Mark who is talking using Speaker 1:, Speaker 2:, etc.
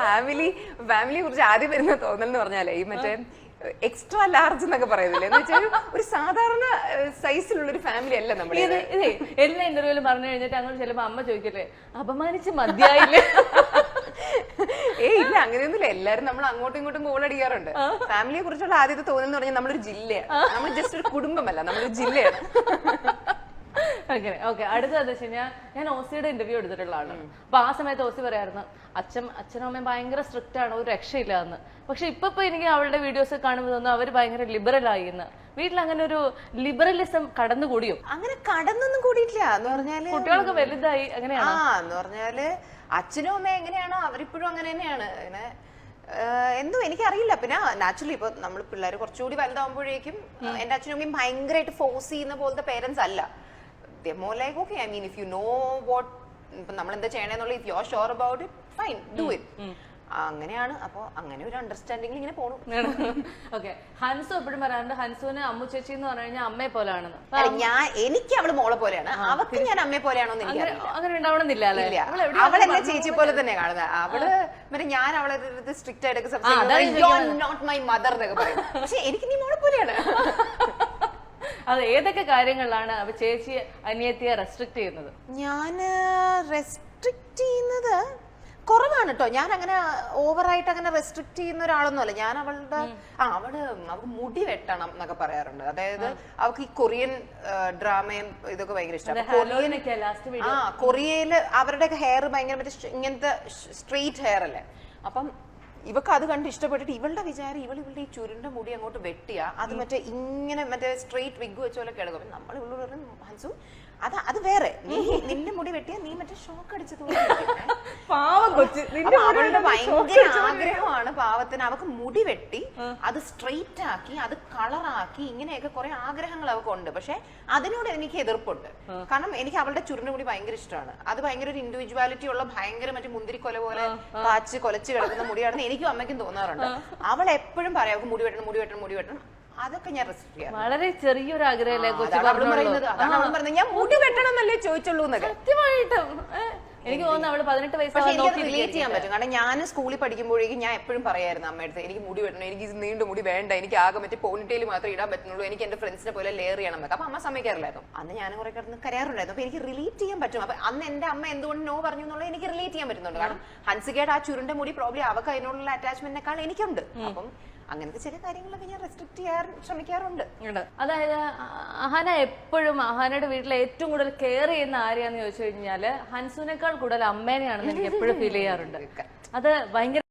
Speaker 1: ഫാമിലിയെ കുറിച്ച് ആദ്യം വരുന്ന തോന്നൽ എന്ന് പറഞ്ഞാലേ ഈ മറ്റേ എക്സ്ട്രാ ലാർജ് എന്നൊക്കെ പറയുന്നില്ല എന്ന് വെച്ചാൽ ഒരു സാധാരണ സൈസിലുള്ള ഒരു ഫാമിലി അല്ല നമ്മൾ.
Speaker 2: ഇതേ എല്ലാ ഇന്റർവ്യൂവിലും പറഞ്ഞു കഴിഞ്ഞിട്ട് അങ്ങനെ ചിലപ്പോ അമ്മ ചോദിക്കല്ലേ അപമാനിച്ച് മതിയായില്ലേ?
Speaker 1: ഇല്ല, അങ്ങനെയൊന്നുമില്ല. എല്ലാരും നമ്മൾ അങ്ങോട്ടും ഇങ്ങോട്ടും ഗോൾ അടിക്കാറുണ്ട്. ഫാമിലിയെ കുറിച്ചുള്ള ആദ്യത്തെ തോന്നൽ എന്ന് പറഞ്ഞാൽ നമ്മളൊരു ജില്ലയാണ്. നമ്മൾ ജസ്റ്റ് ഒരു കുടുംബമല്ല, നമ്മളൊരു ജില്ലയാണ്.
Speaker 2: അങ്ങനെ ഓക്കെ. അടുത്തത് വെച്ച് കഴിഞ്ഞാൽ ഞാൻ ഓസിയുടെ ഇന്റർവ്യൂ എടുത്തിട്ടുള്ള ആളാണ്. അപ്പൊ ആ സമയത്ത് ഓസി പറയായിരുന്നു അച്ഛനും അമ്മയും ഭയങ്കര സ്ട്രിക്റ്റ് ആണ്, ഒരു രക്ഷയില്ല എന്ന്. പക്ഷെ ഇപ്പൊ എനിക്ക് അവളുടെ വീഡിയോസ് കാണുമ്പോൾ തോന്നുന്നു അവര് ഭയങ്കര ലിബറൽ ആയി എന്ന്. വീട്ടിൽ അങ്ങനെ ഒരു ലിബറലിസം കടന്നുകൂടിയോ?
Speaker 1: അങ്ങനെ കടന്നൊന്നും കൂടിയിട്ടില്ല എന്ന് പറഞ്ഞാല്
Speaker 2: കുട്ടികളൊക്കെ വലുതായി അങ്ങനെയാണ്
Speaker 1: എന്ന് പറഞ്ഞാല് അച്ഛനും അമ്മയും എങ്ങനെയാണോ അവരിപ്പോഴും അങ്ങനെ തന്നെയാണ്. അങ്ങനെ എന്തോ എനിക്കറിയില്ല. പിന്നെ നാച്ചുറലി ഇപ്പൊ നമ്മൾ പിള്ളേർ കുറച്ചുകൂടി വലുതാവുമ്പോഴേക്കും എന്റെ അച്ഛനും അമ്മയും ഭയങ്കരമായിട്ട് ഫോഴ്സ് ചെയ്യുന്ന പോലത്തെ പേരൻസ് അല്ല. more like okay, I mean if you know what നമ്മൾ എന്താ ചെയ്യണമെന്നുള്ള if you're sure about it fine do it അങ്ങനെയാണ്. അപ്പൊ അങ്ങനെ ഒരു അണ്ടർസ്റ്റാൻഡിംഗിൽ ഇങ്ങനെ പോണു.
Speaker 2: ഓക്കെ. ഹൻസു എപ്പോഴും പറയാറുണ്ട് ഹൻസുവിന് അമ്മു ചേച്ചി എന്ന് പറഞ്ഞു കഴിഞ്ഞാൽ അമ്മയെ പോലെയാണെന്ന്.
Speaker 1: എനിക്ക് അവള് മോളെ പോലെയാണ്, അവക്ക് ഞാൻ അമ്മയെ പോലെയാണോന്ന് എനിക്കറിയില്ല.
Speaker 2: അങ്ങനെ ഉണ്ടാവണമെന്നില്ല.
Speaker 1: അവളെന്നെ ചേച്ചി പോലെ തന്നെ കാണുന്നത്. അവള് മറ്റേ ഞാൻ അവളെ സ്ട്രിക്റ്റ് ആയിട്ടൊക്കെ സംസാരിക്കും നോട്ട് മൈ മദർ എന്നൊക്കെ പറയും. പക്ഷെ എനിക്ക് നീ മോളെ പോലെയാണ്.
Speaker 2: അത് ഏതൊക്കെ കാര്യങ്ങളിലാണ് അവ ചേച്ചി അനിയത്തിയെ റെസ്ട്രിക്ട് ചെയ്യുന്നത്?
Speaker 1: ഞാന് റെസ്ട്രിക്ട് ചെയ്യുന്നത് കുറവാണ് കേട്ടോ. ഞാൻ അങ്ങനെ ഓവറായിട്ട് അങ്ങനെ റെസ്ട്രിക്ട് ചെയ്യുന്ന ഒരാളൊന്നുമല്ല. ഞാൻ അവളുടെ അവൾക്ക് മുടി വെട്ടണം എന്നൊക്കെ പറയാറുണ്ട്. അതായത് അവൾക്ക് ഈ കൊറിയൻ ഡ്രാമയും ഇതൊക്കെ ഭയങ്കര ഇഷ്ടമാണ്. കൊറിയയില് അവരുടെയൊക്കെ ഹെയർ ഭയങ്കര മറ്റേ ഇങ്ങനത്തെ സ്ട്രെയിറ്റ് ഹെയർ അല്ലേ. അപ്പം ഇവക്ക് അത് കണ്ട് ഇഷ്ടപ്പെട്ടിട്ട് ഇവളുടെ വിചാരം ഇവളുടെ ഈ ചുരുണ്ട മുടി അങ്ങോട്ട് വെട്ടിയാ അത് മറ്റേ ഇങ്ങനെ മറ്റേ സ്ട്രെയിറ്റ് വിഗ് വെച്ച പോലെ കിടക്കും. നമ്മൾ ഇവള് പറഞ്ഞു ഹൻസു അത് വേറെ, നീ നിന്റെ മുടി വെട്ടിയാ നീ മറ്റേ ഷോക്ക് അടിച്ചത് അവളുടെ ഭയങ്കര ആഗ്രഹമാണ് പാവത്തിന്. അവക്ക് മുടി വെട്ടി അത് സ്ട്രെയിറ്റ് ആക്കി അത് കളറാക്കി ഇങ്ങനെയൊക്കെ കുറെ ആഗ്രഹങ്ങൾ അവക്കുണ്ട്. പക്ഷെ അതിനോട് എനിക്ക് എതിർപ്പുണ്ട്. കാരണം എനിക്ക് അവളുടെ ചുരുണ്ട മുടി ഭയങ്കര ഇഷ്ടമാണ്. അത് ഭയങ്കര ഒരു ഇൻഡിവിജ്വാലിറ്റി ഉള്ള ഭയങ്കര മറ്റേ മുന്തിരിക്കൊല പോലെ കാച്ച് കൊലച്ച് കിടക്കുന്ന മുടിയാണെന്ന് എനിക്കും അമ്മയ്ക്കും തോന്നാറുണ്ട്. അവൾ എപ്പോഴും പറയാം അവൾക്ക് മുടി വെട്ടണം മുടി വെട്ടണം മുടി വെട്ടണം. അതൊക്കെ ഞാൻ റെസ്ട്രിക്ട് ചെയ്യാം.
Speaker 2: വളരെ ചെറിയൊരു ആഗ്രഹമല്ലേ
Speaker 1: ഞാൻ മുടി വെട്ടണം എന്നല്ലേ ചോദിച്ചുള്ളൂ എന്നൊക്കെ.
Speaker 2: സത്യമായിട്ടും എനിക്ക് തോന്നുന്നു അവള് 18 വയസ്സ്
Speaker 1: റിലേറ്റ് ചെയ്യാൻ പറ്റും. കാരണം ഞാൻ സ്കൂളിൽ പഠിക്കുമ്പോഴേക്കും ഞാൻ എപ്പോഴും പറയായിരുന്നു അമ്മയടുത്ത് എനിക്ക് മുടി വെട്ടണം, എനിക്ക് നീണ്ട മുടി വേണ്ട, എനിക്ക് ആകെ മറ്റേ പോണിറ്റെയിൽ മാത്രമേ ഇടാൻ പറ്റുള്ളൂ, എനിക്ക് എന്റെ ഫ്രണ്ട്സിനെ പോലെ ലെയർ ചെയ്യണം എന്നൊക്കെ. അപ്പൊ അമ്മ സമ്മതിക്കാറില്ലായിരുന്നു. അന്ന് ഞാൻ കുറെ കിടന്ന് കരയാറുണ്ടായിരുന്നു. അപ്പൊ എനിക്ക് റിലേറ്റ് ചെയ്യാൻ പറ്റും. അപ്പൊ അന്ന് എന്റെ അമ്മ എന്തുകൊണ്ട് നോ പറഞ്ഞു എന്നുള്ളത് എനിക്ക് റിലേറ്റ് ചെയ്യാൻ പറ്റുന്നുണ്ട്. കാരണം ഹൻസികയുടെ ആ ചുരുണ്ട മുടി പ്രോബ്ലി അവക്ക് അതിനോടുള്ള അറ്റാച്ച്മെന്റിനേക്കാൾ എനിക്കുണ്ട്. അപ്പം അങ്ങനത്തെ ചില കാര്യങ്ങളൊക്കെ ഞാൻ റെസ്ട്രിക്ട് ചെയ്യാൻ ശ്രമിക്കാറുണ്ട്.
Speaker 2: അതായത് അഹാന എപ്പോഴും അഹാനയുടെ വീട്ടിലെ ഏറ്റവും കൂടുതൽ കെയർ ചെയ്യുന്ന ആരെയാന്ന് ചോദിച്ചു കഴിഞ്ഞാല് ഹൻസുവിനേക്കാൾ കൂടുതൽ അമ്മേനെയാണെന്ന് എനിക്ക് എപ്പോഴും ഫീൽ ചെയ്യാറുണ്ട്. അത് ഭയങ്കര